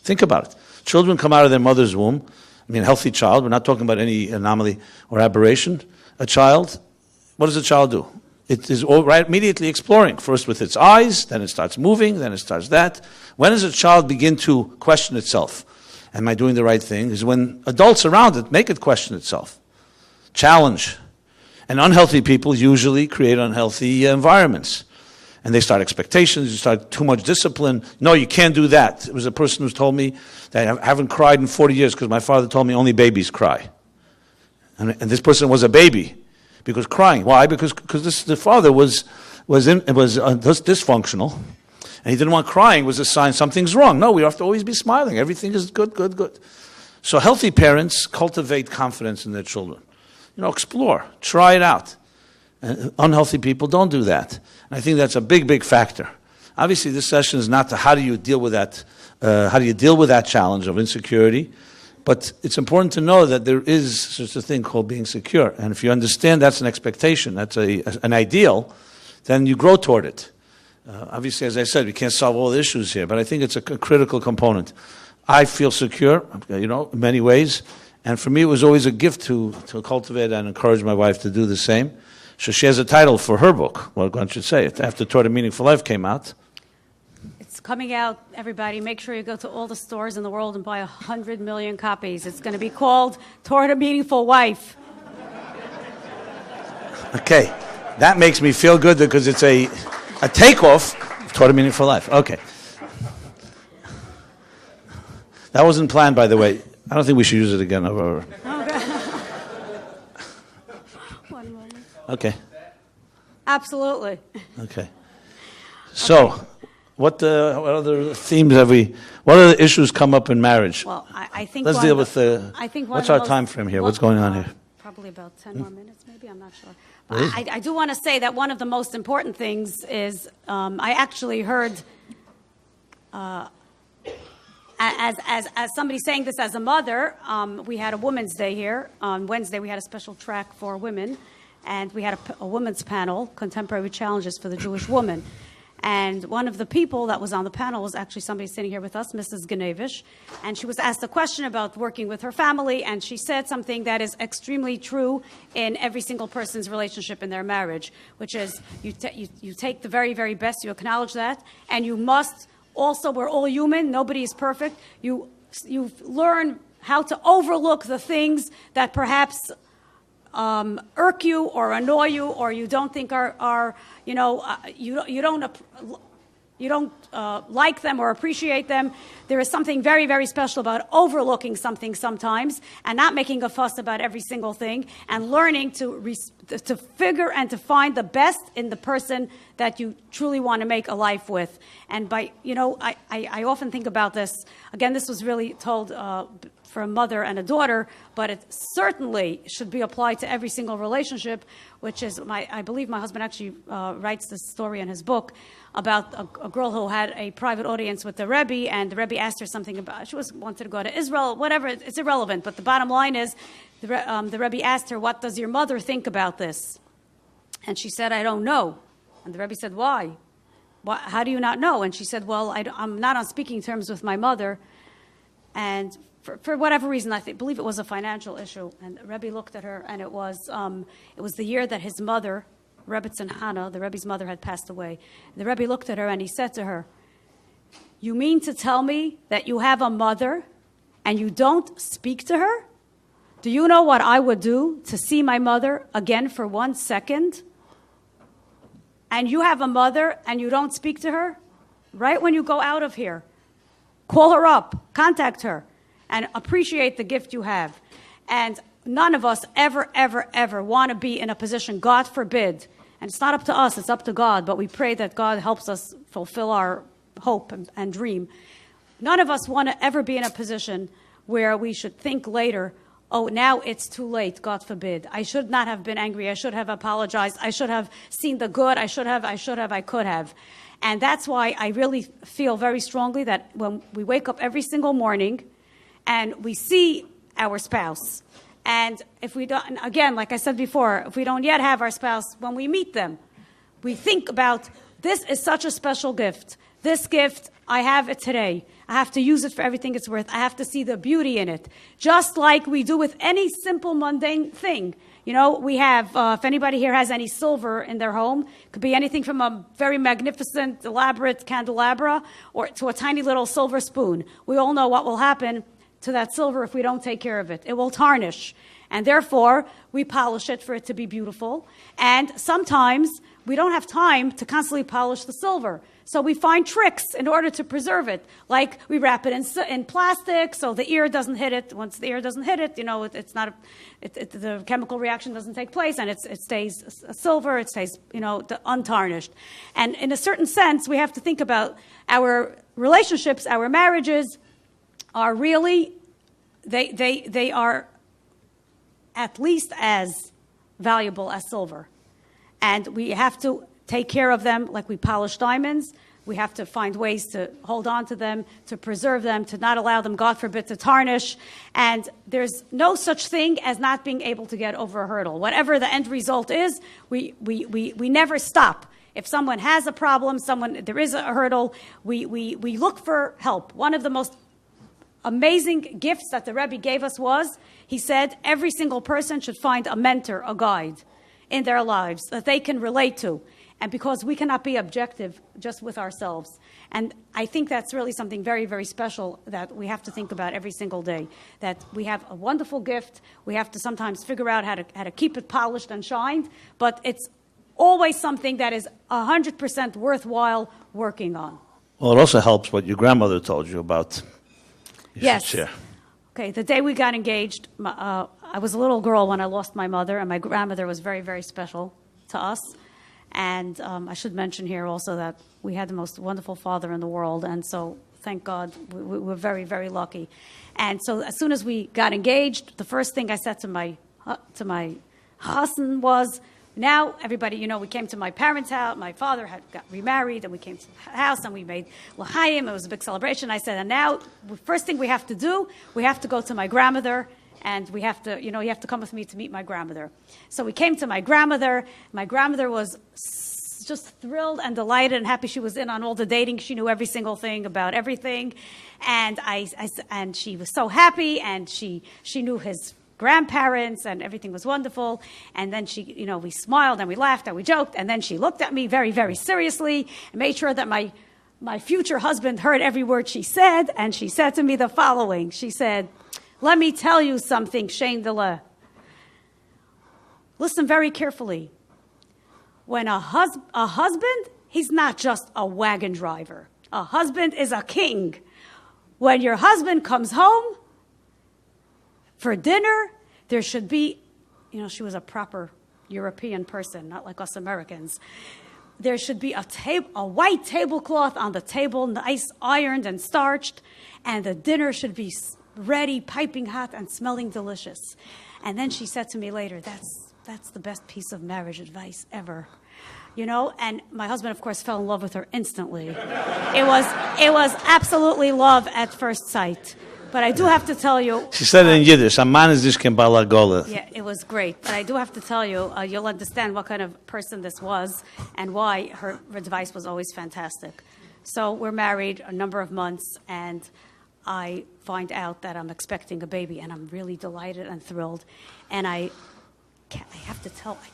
Think about it. Children come out of their mother's womb. I mean, a healthy child. We're not talking about any anomaly or aberration. A child, what does a child do? It is immediately exploring, first with its eyes, then it starts moving, then it starts that. When does a child begin to question itself? Am I doing the right thing? Is when adults around it make it question itself. Challenge. And unhealthy people usually create unhealthy environments. And they start expectations, you start too much discipline. No, you can't do that. There was a person who told me that I haven't cried in 40 years because my father told me only babies cry. And this person was a baby because crying. Why? Because the father was dysfunctional. And he didn't want crying was a sign something's wrong. No, we have to always be smiling. Everything is good, good, good. So healthy parents cultivate confidence in their children. Explore, try it out. Unhealthy people don't do that. And I think that's a big, big factor. Obviously, this session is not to how do you deal with that challenge of insecurity, but it's important to know that there is such a thing called being secure. And if you understand that's an expectation, that's an ideal, then you grow toward it. Obviously, as I said, we can't solve all the issues here, but I think it's a critical component. I feel secure, in many ways, and for me it was always a gift to cultivate and encourage my wife to do the same. So she has a title for her book. Well, one should say it. After Toward a Meaningful Life came out. It's coming out, everybody. Make sure you go to all the stores in the world and buy 100 million copies. It's going to be called Toward a Meaningful Wife. Okay. That makes me feel good because it's a takeoff of Toward a Meaningful Life. Okay. That wasn't planned, by the way. I don't think we should use it again. Okay. Absolutely. Okay. So, what other themes have we? What other issues come up in marriage? Well, I think let's deal with the. What's our time frame here? What's going on here? Probably about 10 more minutes, maybe. I'm not sure. But I do want to say that one of the most important things is I actually heard. As somebody saying this as a mother, we had a Women's Day here. On Wednesday, we had a special track for women. And we had a women's panel, Contemporary Challenges for the Jewish Woman. And one of the people that was on the panel was actually somebody sitting here with us, Mrs. Ganevish. And she was asked a question about working with her family, and she said something that is extremely true in every single person's relationship in their marriage, which is you take the very, very best, you acknowledge that, and you must also, we're all human, nobody is perfect, you learn how to overlook the things that perhaps irk you or annoy you, or you don't think you don't like them or appreciate them. There is something very, very special about overlooking something sometimes and not making a fuss about every single thing, and learning to figure and to find the best in the person that you truly want to make a life with. And I often think about this. Again, this was really told for a mother and a daughter, but it certainly should be applied to every single relationship, which is, I believe my husband actually writes this story in his book about a girl who had a private audience with the Rebbe, and the Rebbe asked her something about, wanted to go to Israel, whatever, it's irrelevant, but the bottom line is, the Rebbe asked her, what does your mother think about this? And she said, I don't know. And the Rebbe said, why? How do you not know? And she said, well, I'm not on speaking terms with my mother, and for whatever reason, believe it was a financial issue. And the Rebbe looked at her, and it was the year that his mother, Rebbetzin Hannah, the Rebbe's mother, had passed away. The Rebbe looked at her, and he said to her, you mean to tell me that you have a mother and you don't speak to her? Do you know what I would do to see my mother again for 1 second? And you have a mother and you don't speak to her? Right when you go out of here, call her up, contact her, and appreciate the gift you have. And none of us ever, ever, ever want to be in a position, God forbid, and it's not up to us, it's up to God, but we pray that God helps us fulfill our hope and dream. None of us want to ever be in a position where we should think later, oh, now it's too late, God forbid. I should not have been angry, I should have apologized, I should have seen the good, I could have. And that's why I really feel very strongly that when we wake up every single morning, and we see our spouse, and if we don't, again, like I said before, if we don't yet have our spouse, when we meet them, we think about, this is such a special gift. This gift, I have it today. I have to use it for everything it's worth. I have to see the beauty in it. Just like we do with any simple, mundane thing. We have, if anybody here has any silver in their home, it could be anything from a very magnificent, elaborate candelabra or to a tiny little silver spoon. We all know what will happen to that silver if we don't take care of it. It will tarnish. And therefore, we polish it for it to be beautiful. And sometimes we don't have time to constantly polish the silver. So we find tricks in order to preserve it. Like we wrap it in plastic so the ear doesn't hit it. Once the ear doesn't hit it, it's not the chemical reaction doesn't take place, and it stays silver, it stays, untarnished. And in a certain sense, we have to think about our relationships, our marriages are really, they are at least as valuable as silver. And we have to take care of them like we polish diamonds. We have to find ways to hold on to them, to preserve them, to not allow them, God forbid, to tarnish. And there's no such thing as not being able to get over a hurdle. Whatever the end result is, we never stop. If someone has a problem, there is a hurdle, we look for help. One of the most amazing gifts that the Rebbe gave us was, he said, every single person should find a mentor, a guide in their lives that they can relate to. And because we cannot be objective just with ourselves. And I think that's really something very, very special that we have to think about every single day. That we have a wonderful gift. We have to sometimes figure out how to keep it polished and shined. But it's always something that is 100% worthwhile working on. Well, it also helps what your grandmother told you about. Yes. Okay, the day we got engaged, I was a little girl when I lost my mother, and my grandmother was very, very special to us. And I should mention here also that we had the most wonderful father in the world, and so thank God we were very, very lucky. And so as soon as we got engaged, the first thing I said to my husband was, now everybody, we came to my parents' house. My father had got remarried, and we came to the house, and we made l'chaim. It was a big celebration. I said, and now the first thing we have to do, we have to go to my grandmother. And we have to, you have to come with me to meet my grandmother. So we came to my grandmother. My grandmother just thrilled and delighted and happy. She was in on all the dating. She knew every single thing about everything. And and she was so happy, and she knew his grandparents, and everything was wonderful. And then we smiled and we laughed and we joked. And then she looked at me very, very seriously and made sure that my future husband heard every word she said. And she said to me the following. She said, "Let me tell you something, Shaindy. Listen very carefully. When a husband, he's not just a wagon driver. A husband is a king. When your husband comes home for dinner, there should be," she was a proper European person, not like us Americans. "There should be a white tablecloth on the table, nice ironed and starched, and the dinner should be ready, piping hot, and smelling delicious." And then she said to me later, that's the best piece of marriage advice ever. And my husband, of course, fell in love with her instantly. It was absolutely love at first sight. But I do have to tell you... She said it in Yiddish, "A man is nicht kein balagola." Yeah, it was great. But I do have to tell you, you'll understand what kind of person this was and why her advice was always fantastic. So we're married a number of months, and I find out that I'm expecting a baby, and I'm really delighted and thrilled. And I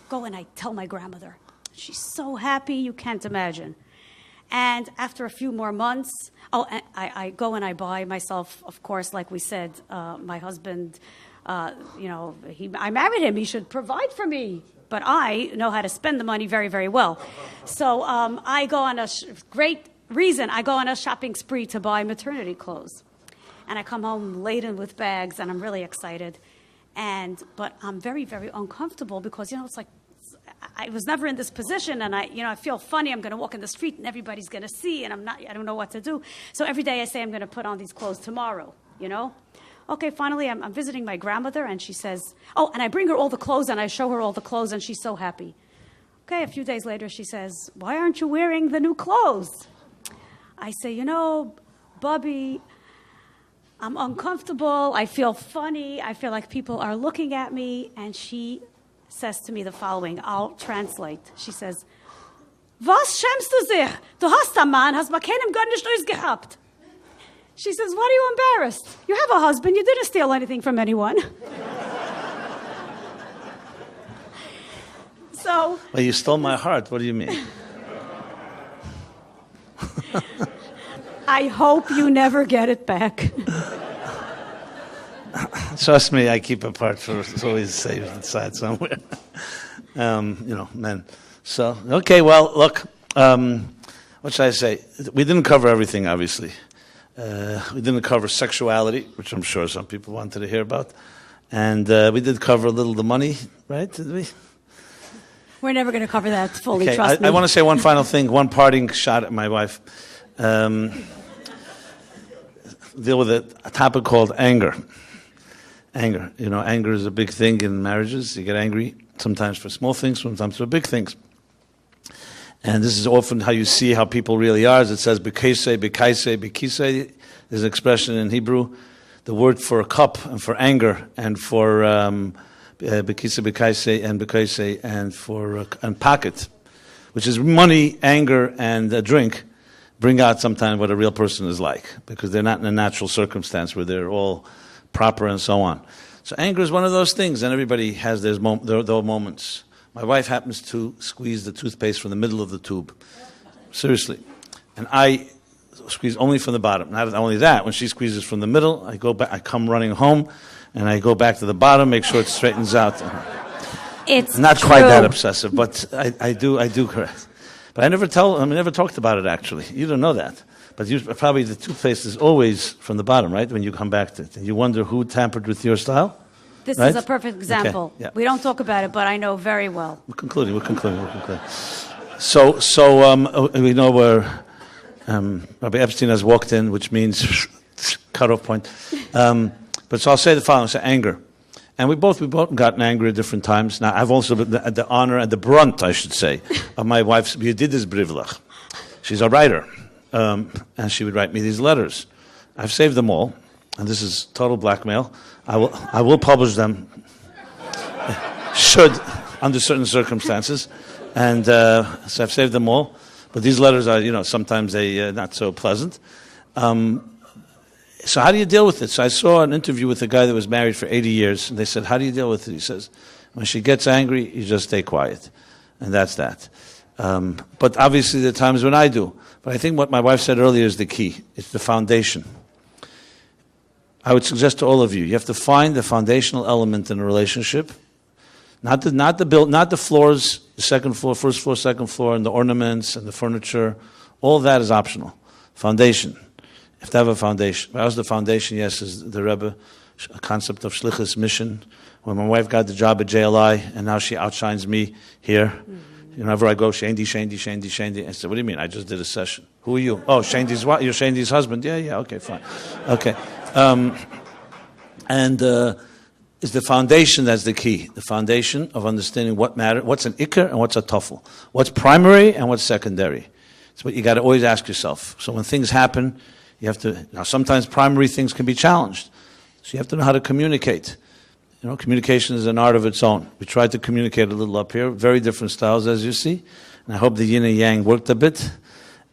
go and I tell my grandmother. She's so happy, you can't imagine. And after a few more months, I go and I buy myself, of course, like we said, my husband, I married him. He should provide for me. But I know how to spend the money very, very well. So I go on I go on a shopping spree to buy maternity clothes. And I come home laden with bags, and I'm really excited. But I'm very, very uncomfortable because, it's like, I was never in this position, and I feel funny. I'm going to walk in the street, and everybody's going to see, and I don't know what to do. So every day I say I'm going to put on these clothes tomorrow, Okay, finally I'm visiting my grandmother, and she says, and I bring her all the clothes, and I show her all the clothes, and she's so happy. Okay, a few days later she says, "Why aren't you wearing the new clothes?" I say, Bubby, I'm uncomfortable. I feel funny. I feel like people are looking at me. And she says to me the following. I'll translate. She says, "Was schämst du sich? Du hast einen Mann, hast bei keinem gar nicht ausgehabt." She says, "What are you embarrassed? You have a husband. You didn't steal anything from anyone." So. Well, you stole my heart. What do you mean? I hope you never get it back. Trust me, I keep a part for it's always safe inside somewhere. Men. So, okay, well, look, what should I say? We didn't cover everything, obviously. We didn't cover sexuality, which I'm sure some people wanted to hear about. And we did cover a little the money, right? Did we? We're never going to cover that fully, okay, trust me. I want to say one final thing, one parting shot at my wife. Deal with a topic called anger. Anger. Anger is a big thing in marriages. You get angry sometimes for small things, sometimes for big things. And this is often how you see how people really are. As it says, "Bekaisei, bekaisei, bekisei" is an expression in Hebrew. The word for a cup and for anger and for bekisei, bekaisei, and bekaisei, and for and pocket, which is money, anger, and a drink, bring out sometimes what a real person is like, because they're not in a natural circumstance where they're all proper and so on. So anger is one of those things, and everybody has their moments. My wife happens to squeeze the toothpaste from the middle of the tube. Seriously. And I squeeze only from the bottom. Not only that, when she squeezes from the middle, I go back, I come running home, and I go back to the bottom, make sure it straightens out. It's not true. Quite that obsessive, but I do correct. But I never talked about it, actually. You don't know that. But probably the toothpaste is always from the bottom, right? When you come back to it. And you wonder who tampered with your style? This right? is a perfect example. Okay, yeah. We don't talk about it, but I know very well. We're concluding. So we know where Rabbi Epstein has walked in, which means cut-off point. But so I'll say the following, so anger. And we both gotten angry at different times. Now, I've also been the honor and the brunt, I should say, of my wife's Yedidus Brivlach. She's a writer, and she would write me these letters. I've saved them all, and this is total blackmail. I will publish them, should, under certain circumstances. And so I've saved them all. But these letters are, sometimes they not so pleasant. So how do you deal with it? So I saw an interview with a guy that was married for 80 years, and they said, how do you deal with it? He says, when she gets angry, you just stay quiet. And that's that. But obviously there are times when I do. But I think what my wife said earlier is the key. It's the foundation. I would suggest to all of you, you have to find the foundational element in a relationship. Not the floors, the second floor, first floor, second floor, and the ornaments and the furniture. All of that is optional. Foundation. You have to have a foundation. How's the foundation? Yes, is the Rebbe, a concept of shlichus, mission. When my wife got the job at JLI, and now she outshines me here. Whenever I go, Shaindy, Shaindy, Shaindy, Shaindy. I said, what do you mean? I just did a session. Who are you? Oh, Shaindy's what? You're Shaindy's husband? Yeah, okay, fine. Okay. Is the foundation that's the key. The foundation of understanding what matters, what's an ikar and what's a tuffle. What's primary and what's secondary. It's what you got to always ask yourself. So when things happen, you have to, now sometimes primary things can be challenged. So you have to know how to communicate. Communication is an art of its own. We tried to communicate a little up here, very different styles as you see. And I hope the yin and yang worked a bit.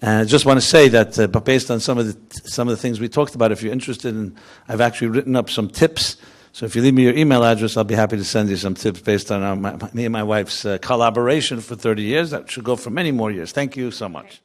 And I just want to say that, but based on some of the things we talked about, if you're interested in, I've actually written up some tips. So if you leave me your email address, I'll be happy to send you some tips based on me and my wife's collaboration for 30 years. That should go for many more years. Thank you so much.